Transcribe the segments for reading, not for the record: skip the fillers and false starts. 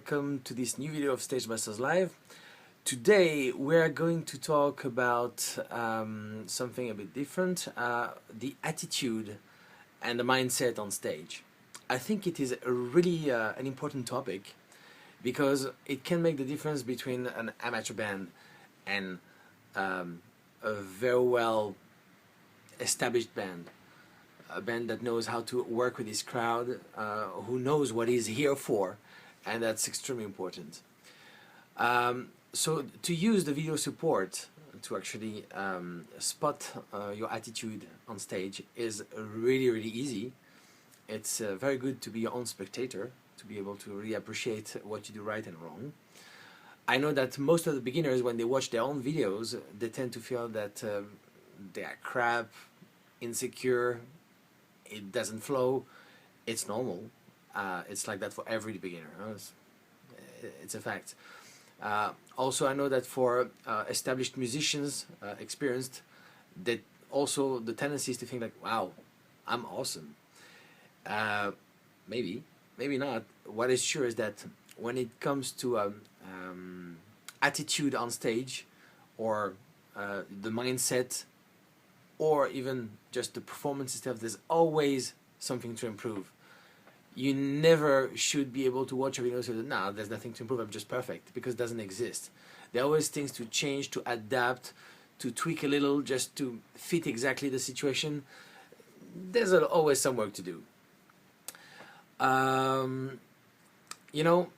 welcome to this new video of Stage Masters Live. Today we're going to talk about something a bit different, the attitude and the mindset on stage. I think it is really an important topic because it can make the difference between an amateur band and a very well established band. A band that knows how to work with this crowd, who knows what he's here for, and that's extremely important. So to use the video support to actually spot your attitude on stage is really easy. It's very good to be your own spectator, to be able to really appreciate what you do right and wrong. I know that most of the beginners, when they watch their own videos, they tend to feel that they are crap, insecure, it doesn't flow. It's normal. It's like that for every beginner. It's a fact. Also, I know that for established musicians, experienced, that also the tendency is to think like, wow, I'm awesome. Maybe not. What is sure is that when it comes to attitude on stage, or the mindset, or even just the performance itself, there's always something to improve. You never should be able to watch a video and say, nah, there's nothing to improve, I'm just perfect, because it doesn't exist. There are always things to change, to adapt, to tweak a little, just to fit exactly the situation. There's always some work to do. You know,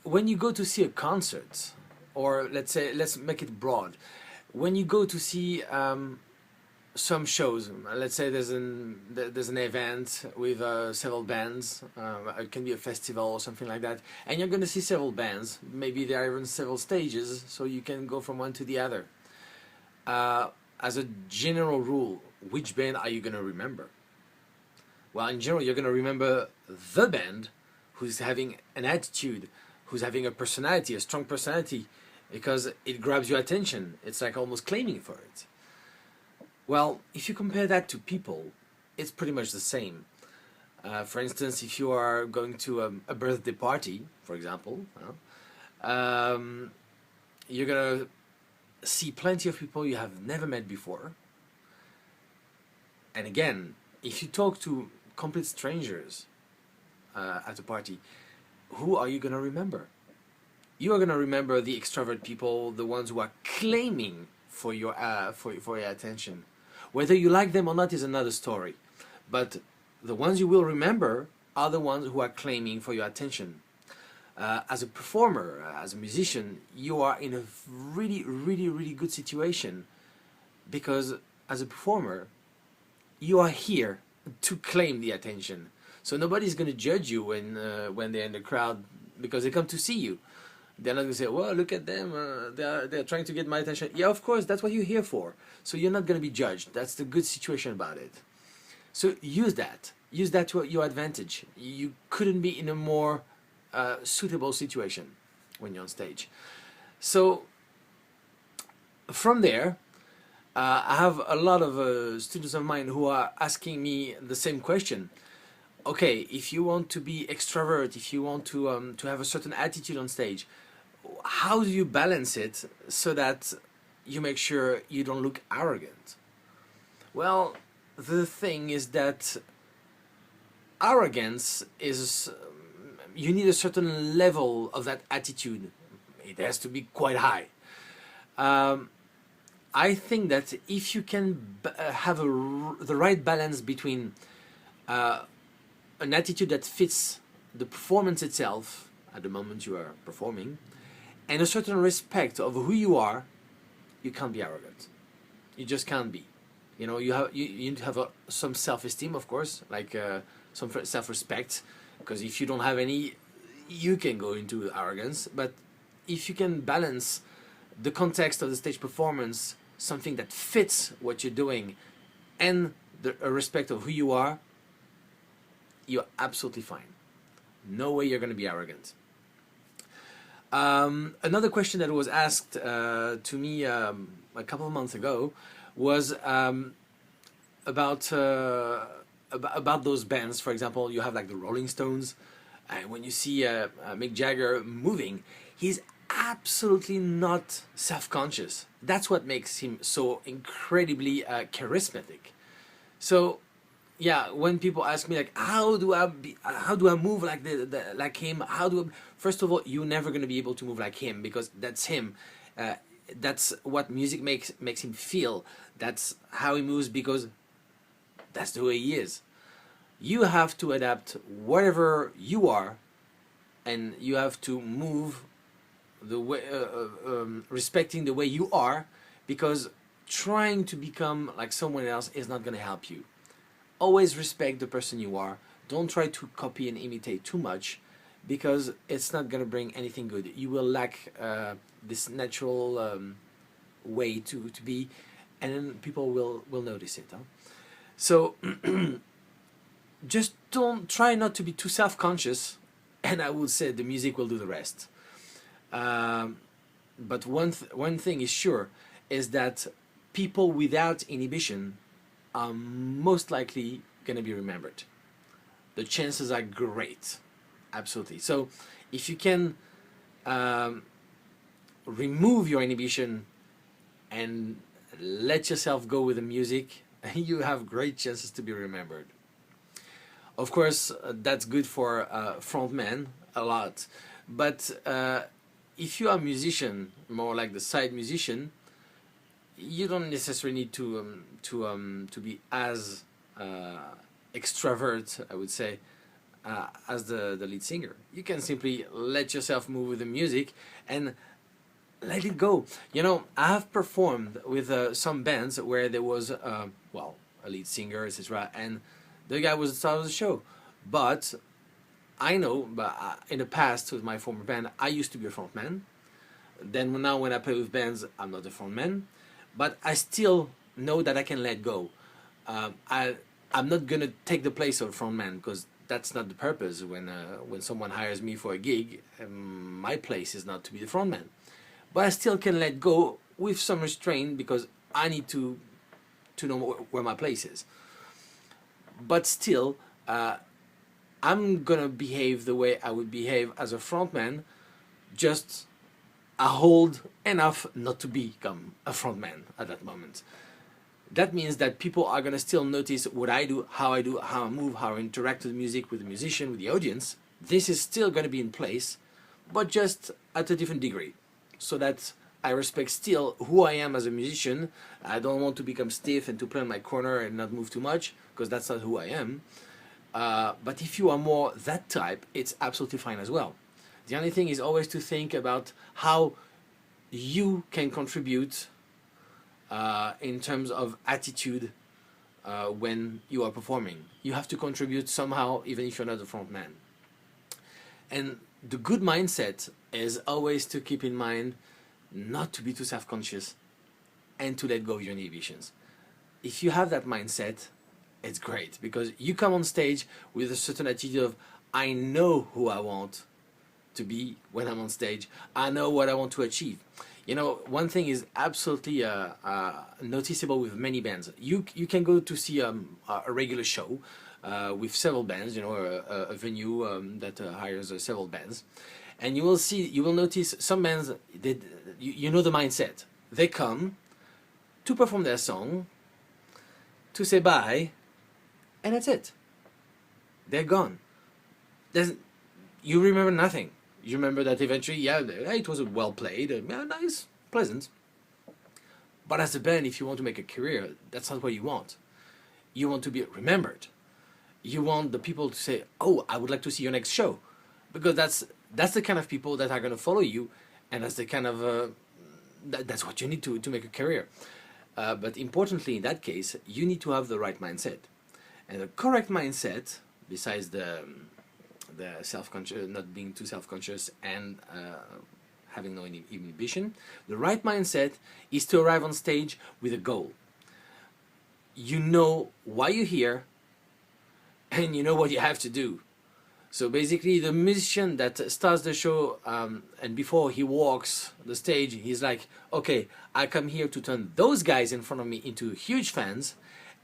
when you go to see a concert, or let's make it broad, when you go to see some shows, let's say there's an event with several bands, it can be a festival or something like that, and you're going to see several bands, maybe there are even several stages, so you can go from one to the other. As a general rule, which band are you going to remember? Well, in general, you're going to remember the band who's having an attitude, who's having a personality, a strong personality, because it grabs your attention. It's like almost claiming for it. Well, if you compare that to people, it's pretty much the same. For instance, if you are going to a birthday party, for example, you're going to see plenty of people you have never met before. And again, if you talk to complete strangers at a party, who are you going to remember? You are going to remember the extrovert people, the ones who are claiming for your attention. Whether you like them or not is another story. But the ones you will remember are the ones who are claiming for your attention. As a performer, as a musician, you are in a really good situation, because as a performer, you are here to claim the attention. So nobody's going to judge you when they're in the crowd because they come to see you. They're not going to say, well, look at them, they're trying to get my attention. Yeah, of course, that's what you're here for. So you're not going to be judged. That's the good situation about it. So use that to your advantage. You couldn't be in a more suitable situation when you're on stage. So from there, I have a lot of students of mine who are asking me the same question. Okay, if you want to be extrovert, if you want to have a certain attitude on stage, how do you balance it so that you make sure you don't look arrogant? Well, the thing is that arrogance is, you need a certain level of that attitude. It has to be quite high. I think that if you can have the right balance between an attitude that fits the performance itself at the moment you are performing, and a certain respect of who you are, you can't be arrogant. You just can't be. You know, you need to have some self-esteem, of course, like some self-respect, because if you don't have any, you can go into arrogance. But if you can balance the context of the stage performance, something that fits what you're doing, and a respect of who you are, you're absolutely fine. No way you're going to be arrogant. Another question that was asked to me a couple of months ago was about those bands. For example, you have like the Rolling Stones, And when you see Mick Jagger moving, he's absolutely not self-conscious. That's what makes him so incredibly charismatic. So yeah, when people ask me like, how do I move like like him? First of all, you're never gonna be able to move like him because that's him. Uh, that's what music makes him feel. That's how he moves because that's the way he is. You have to adapt wherever you are, and you have to move the way, respecting the way you are, because trying to become like someone else is not gonna help you. Always respect the person you are. Don't try to copy and imitate too much, because it's not going to bring anything good. You will lack this natural way to be, and then people will notice it. Huh? So just don't try not to be too self-conscious, and I would say the music will do the rest. But one thing is sure, is that people without inhibition are most likely going to be remembered. The chances are great, absolutely. So if you can remove your inhibition and let yourself go with the music, you have great chances to be remembered. Of course, that's good for frontmen a lot, but if you are a musician, more like the side musician, you don't necessarily need to be as extrovert, I would say, as the lead singer. You can simply let yourself move with the music and let it go. You know, I have performed with some bands where there was well, a lead singer, etc., and the guy was the star of the show. But I know, in the past with my former band, I used to be a frontman. Then now when I play with bands, I'm not a frontman, but I still know that I can let go. I'm not gonna take the place of a frontman, because that's not the purpose. When someone hires me for a gig, my place is not to be the frontman. But I still can let go with some restraint, because I need to know where my place is. But still, I'm gonna behave the way I would behave as a frontman, just I hold enough not to become a frontman at that moment. That means that people are gonna still notice what I do, how I move, how I interact with music, with the musician, with the audience. This is still gonna be in place, but just at a different degree, so that I respect still who I am as a musician. I don't want to become stiff and to play in my corner and not move too much, because that's not who I am. But if you are more that type, it's absolutely fine as well. The only thing is always to think about how you can contribute in terms of attitude when you are performing. You have to contribute somehow, even if you're not the front man. And the good mindset is always to keep in mind not to be too self-conscious and to let go of your inhibitions. If you have that mindset, it's great, because you come on stage with a certain attitude of, I know who I want to be when I'm on stage. I know what I want to achieve. You know, one thing is absolutely noticeable with many bands. You can go to see a regular show with several bands, you know, a venue that hires several bands, and you will notice some bands, you know the mindset. They come to perform their song, to say bye, and that's it. They're gone. You remember nothing. You remember that eventually, yeah, it was well played, yeah, nice, pleasant. But as a band, if you want to make a career, that's not what you want. You want to be remembered. You want the people to say, oh, I would like to see your next show. Because that's the kind of people that are going to follow you, and that's the kind of, that's what you need to make a career. But importantly, in that case, you need to have the right mindset. And the correct mindset, besides the self-conscious, not being too self-conscious, and having no inhibition, the right mindset is to arrive on stage with a goal. You know why you're here, and you know what you have to do. So basically, the musician that starts the show, and before he walks the stage, he's like, okay, I come here to turn those guys in front of me into huge fans,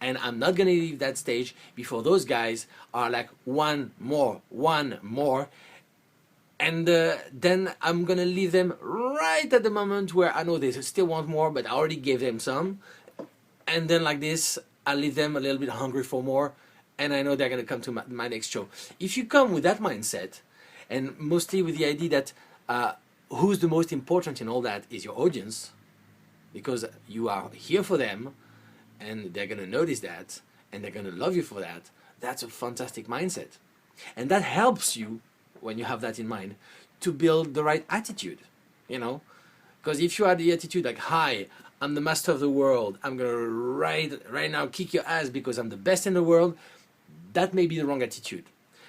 and I'm not gonna leave that stage before those guys are like one more, and then I'm gonna leave them right at the moment where I know they still want more, but I already gave them some, and then like this, I leave them a little bit hungry for more, and I know they're gonna come to my next show. If you come with that mindset, and mostly with the idea that who's the most important in all that is your audience, because you are here for them, and they're gonna notice that, and they're gonna love you for that. That's a fantastic mindset, and that helps you when you have that in mind to build the right attitude. You know, because if you have the attitude like, "Hi, I'm the master of the world. I'm gonna right now kick your ass because I'm the best in the world," that may be the wrong attitude.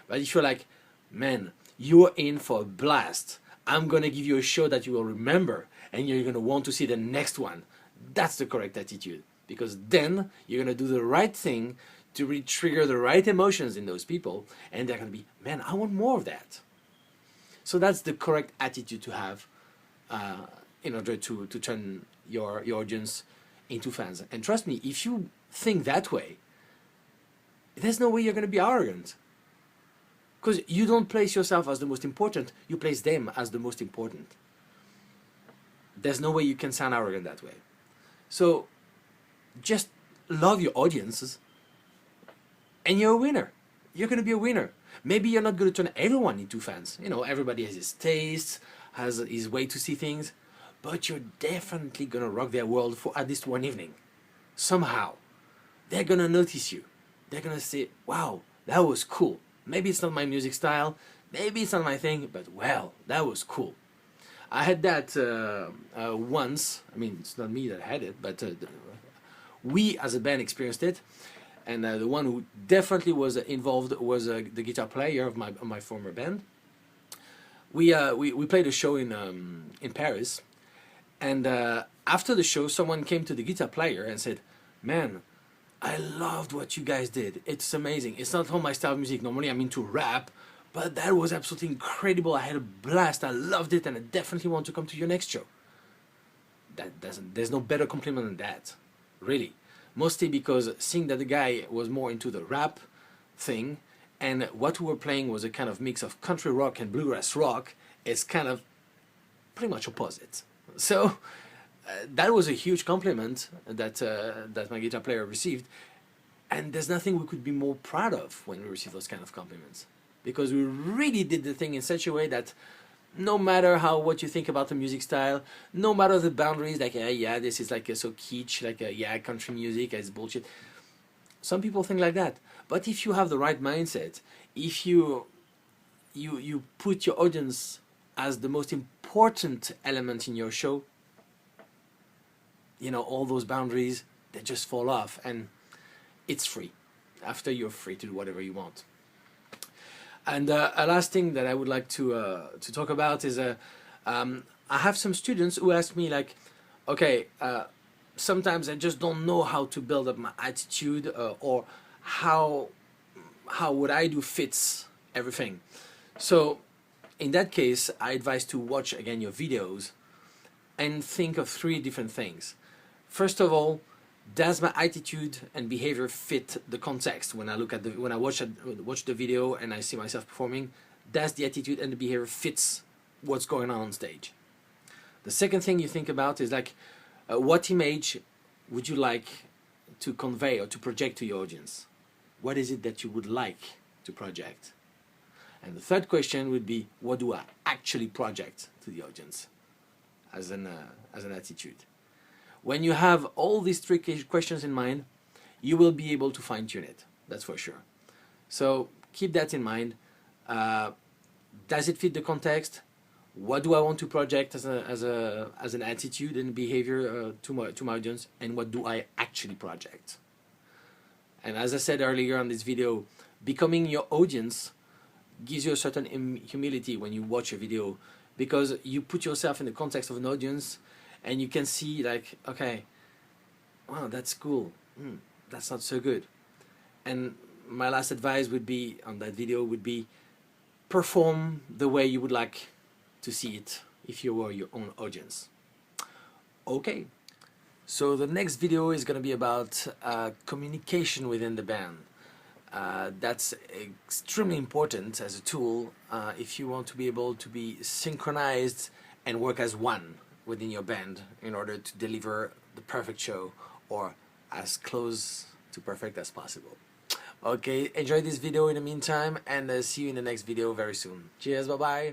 But if you're like, "Man, you're in for a blast. I'm gonna give you a show that you will remember, and you're gonna want to see the next one," that's the correct attitude. Because then you're gonna do the right thing to really trigger the right emotions in those people, and they're gonna be, "Man, I want more of that." So that's the correct attitude to have in order to turn your audience into fans. And trust me, if you think that way, there's no way you're going to be arrogant. Because you don't place yourself as the most important, you place them as the most important. There's no way you can sound arrogant that way. So just love your audiences, and you're a winner. You're going to be a winner. Maybe you're not going to turn everyone into fans. You know, everybody has his tastes, has his way to see things, but you're definitely going to rock their world for at least one evening. Somehow. They're going to notice you. They're going to say, "Wow, that was cool. Maybe it's not my music style, maybe it's not my thing, but well, that was cool." I had that once. I mean, it's not me that had it, but we as a band experienced it. And the one who definitely was involved was the guitar player of my former band. We played a show in Paris, and after the show, someone came to the guitar player and said, "Man, I loved what you guys did. It's amazing. It's not all my style of music. Normally I'm into rap, but that was absolutely incredible. I had a blast. I loved it, and I definitely want to come to your next show." There's no better compliment than that, really. Mostly because seeing that the guy was more into the rap thing, and what we were playing was a kind of mix of country rock and bluegrass rock, is kind of pretty much opposite. So that was a huge compliment that my guitar player received, and there's nothing we could be more proud of when we receive those kind of compliments, because we really did the thing in such a way that no matter what you think about the music style, no matter the boundaries, like yeah, this is like so kitsch, like yeah, country music is bullshit. Some people think like that, but if you have the right mindset, if you put your audience as the most important element in your show, you know, all those boundaries, they just fall off, and it's free. After, you're free to do whatever you want. And a last thing that I would like to talk about is I have some students who ask me like, okay, sometimes I just don't know how to build up my attitude, or how would I do fits everything. So in that case, I advise to watch again your videos and think of 3 different things. First of all, does my attitude and behavior fit the context? When I watch the video and I see myself performing, does the attitude and the behavior fits what's going on stage? The second thing you think about is like, what image would you like to convey or to project to your audience? What is it that you would like to project? And the third question would be, what do I actually project to the audience as an attitude? When you have all these 3 questions in mind, you will be able to fine-tune it. That's for sure. So keep that in mind. Does it fit the context? What do I want to project as an attitude and behavior to my audience? And what do I actually project? And as I said earlier on this video, becoming your audience gives you a certain humility when you watch a video, because you put yourself in the context of an audience, and you can see like, okay, wow, that's cool. That's not so good. And my last advice would be on that video would be, perform the way you would like to see it if you were your own audience. Okay. So the next video is going to be about communication within the band. That's extremely important as a tool if you want to be able to be synchronized and work as one within your band in order to deliver the perfect show, or as close to perfect as possible. Okay, enjoy this video in the meantime, and see you in the next video very soon. Cheers, bye bye.